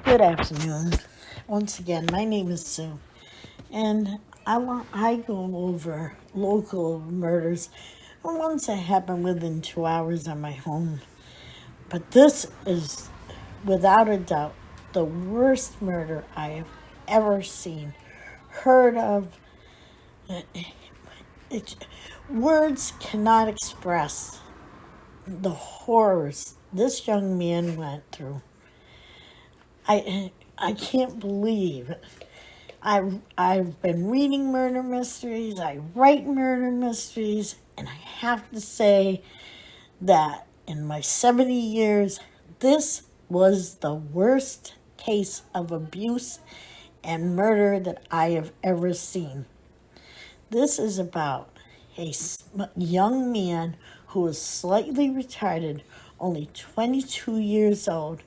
Good afternoon. Once again, my name is Sue, and I go over local murders, the ones that happen within 2 hours of my home. But this is, without a doubt, the worst murder I have ever seen, heard of. It, words cannot express the horrors this young man went through. I can't believe it. I've been reading murder mysteries, I write murder mysteries, and I have to say that in my 70 years, this was the worst case of abuse and murder that I have ever seen. This is about a young man who is slightly retarded, only 22 years old,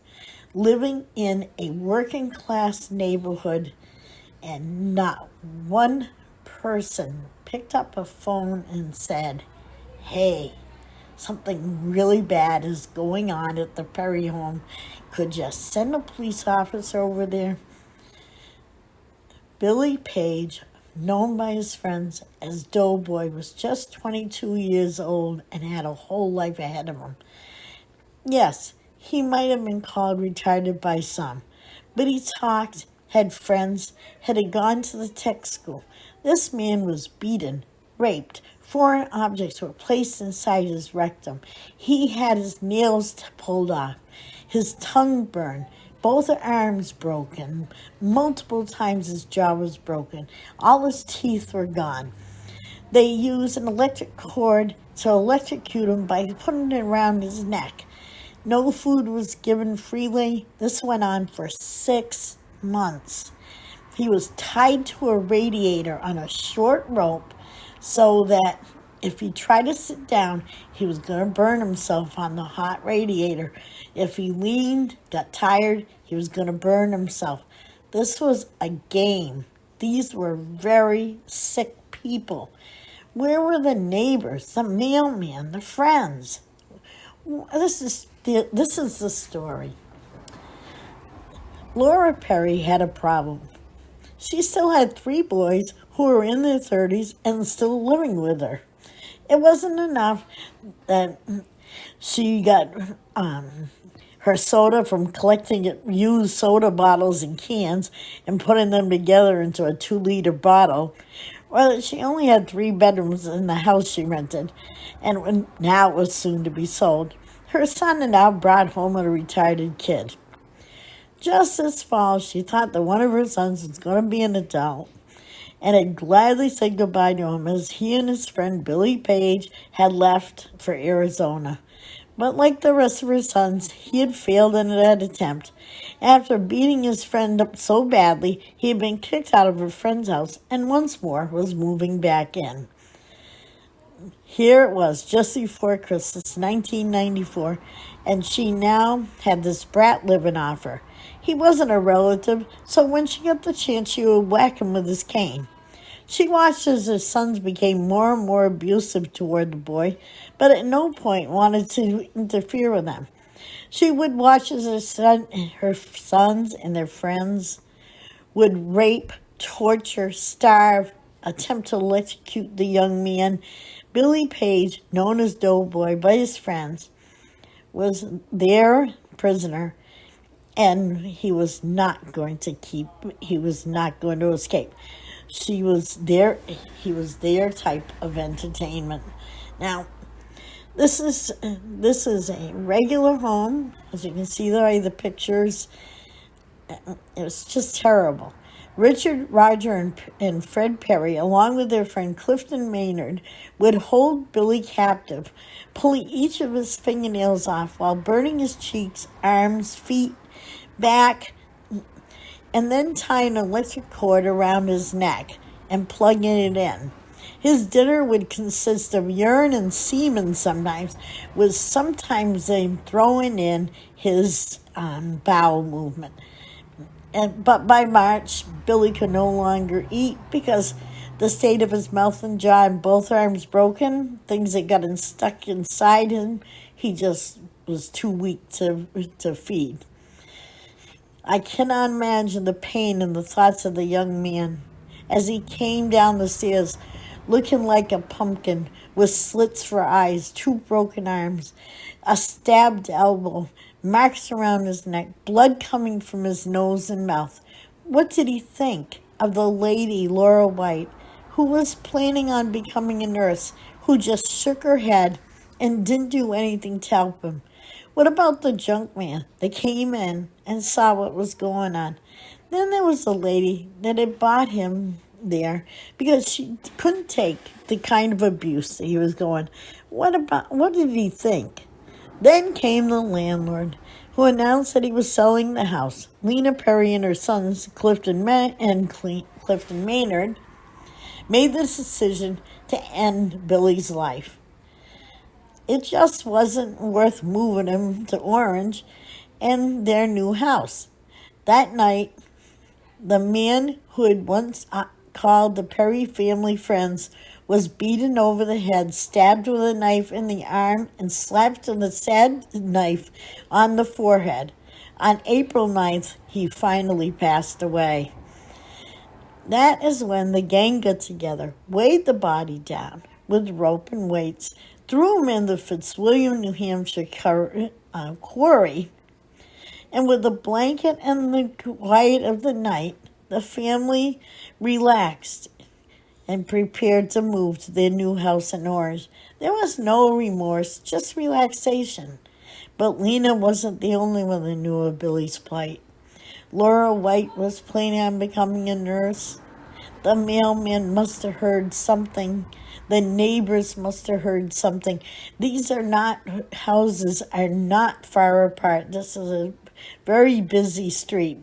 living in a working class neighborhood, and not one person picked up a phone and said, "Hey, something really bad is going on at the Perry home. Could you send a police officer over there?" Billy Page, known by his friends as Doughboy, was just 22 years old and had a whole life ahead of him. Yes, he might have been called retarded by some, but he talked, had friends, had gone to the tech school. This man was beaten, raped, foreign objects were placed inside his rectum. He had his nails pulled off, his tongue burned, both arms broken, multiple times his jaw was broken, all his teeth were gone. They used an electric cord to electrocute him by putting it around his neck. No food was given freely. This went on for 6 months. He was tied to a radiator on a short rope so that if he tried to sit down, he was going to burn himself on the hot radiator. If he leaned, got tired, he was going to burn himself. This was a game. These were very sick people. Where were the neighbors, the mailman, the friends? This is the story. Laura Perry had a problem. She still had 3 boys who were in their 30s and still living with her. It wasn't enough that she got her soda from collecting used soda bottles and cans and putting them together into a 2-liter bottle. Well, she only had 3 bedrooms in the house she rented, and now it was soon to be sold. Her son had now brought home a retarded kid. Just this fall, she thought that one of her sons was going to be an adult, and had gladly said goodbye to him as he and his friend Billy Page had left for Arizona. But like the rest of her sons, he had failed in that attempt. After beating his friend up so badly, he had been kicked out of her friend's house and once more was moving back in. Here it was, just before Christmas, 1994, and she now had this brat living off her. He wasn't a relative, so when she got the chance, she would whack him with his cane. She watched as her sons became more and more abusive toward the boy, but at no point wanted to interfere with them. She would watch as her sons and their friends would rape, torture, starve, attempt to electrocute the young man. Billy Page, known as Doughboy by his friends, was their prisoner, and he was not going to escape. He was their type of entertainment. Now, this is a regular home, as you can see there by the pictures. It was just terrible. Richard, Roger, and Fred Perry, along with their friend Clifton Maynard, would hold Billy captive, pulling each of his fingernails off while burning his cheeks, arms, feet, back, and then tying an electric cord around his neck and plugging it in. His dinner would consist of urine and semen sometimes, with sometimes them throwing in his bowel movement. But by March, Billy could no longer eat because the state of his mouth and jaw and both arms broken, things that got stuck inside him, he just was too weak to feed. I cannot imagine the pain in the thoughts of the young man as he came down the stairs looking like a pumpkin with slits for eyes, two broken arms, a stabbed elbow, marks around his neck, blood coming from his nose and mouth. What did he think of the lady, Laura White, who was planning on becoming a nurse, who just shook her head and didn't do anything to help him? What about the junk man that came in and saw what was going on? Then there was the lady that had bought him there because she couldn't take the kind of abuse that he was going. What did he think? Then came the landlord, who announced that he was selling the house. Lena Perry and her sons, Clifton Maynard, made the decision to end Billy's life. It just wasn't worth moving him to Orange and their new house. That night, the man who had once called the Perry family friends was beaten over the head, stabbed with a knife in the arm, and slapped with a sad knife on the forehead. On April 9th, he finally passed away. That is when the gang got together, weighed the body down with rope and weights, threw him in the Fitzwilliam, New Hampshire quarry, and with a blanket and the quiet of the night, the family relaxed and prepared to move to their new house in Orange. There was no remorse, just relaxation. But Lena wasn't the only one that knew of Billy's plight. Laura White was planning on becoming a nurse. The mailman must have heard something. The neighbors must have heard something. These houses are not far apart. This is a very busy street.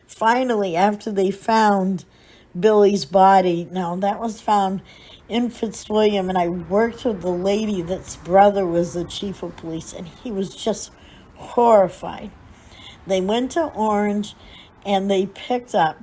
Finally, after they found Billy's body, now that was found in Fitzwilliam, and I worked with the lady that's brother was the chief of police, and he was just horrified. They went to Orange, and they picked up.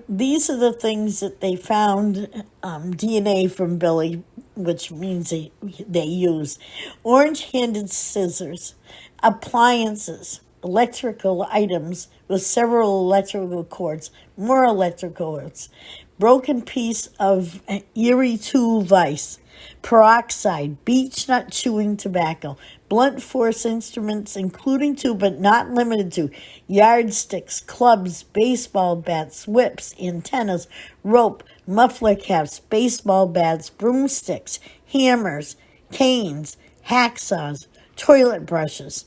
These are the things that they found, DNA from Billy, which means they used. Orange-handed scissors, appliances, electrical items with several electrical cords, more electrical cords, broken piece of Erie tool vise, peroxide, beech nut chewing tobacco, blunt force instruments, including to but not limited to yardsticks, clubs, baseball bats, whips, antennas, rope, muffler caps, baseball bats, broomsticks, hammers, canes, hacksaws, toilet brushes,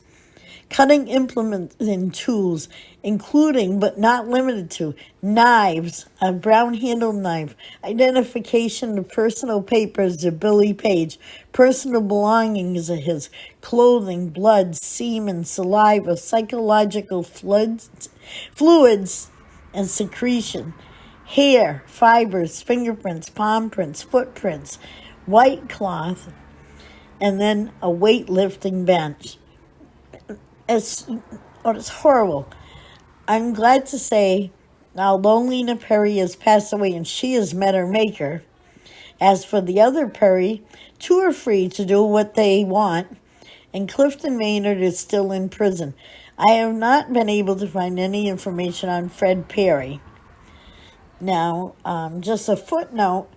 cutting implements and tools, including but not limited to knives, a brown-handled knife, identification of personal papers of Billy Page, personal belongings of his, clothing, blood, semen, saliva, psychological fluids and secretion, hair, fibers, fingerprints, palm prints, footprints, white cloth, and then a weightlifting bench. It's horrible. I'm glad to say, although Lena Perry has passed away and she has met her maker, as for the other Perry, two are free to do what they want, and Clifton Maynard is still in prison. I have not been able to find any information on Fred Perry. Now, just a footnote,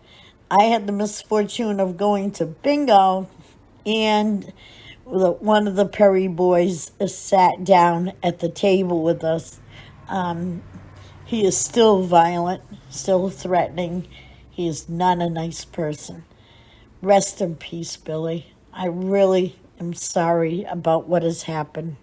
I had the misfortune of going to bingo, and one of the Perry boys sat down at the table with us. He is still violent, still threatening. He is not a nice person. Rest in peace, Billy. I really am sorry about what has happened.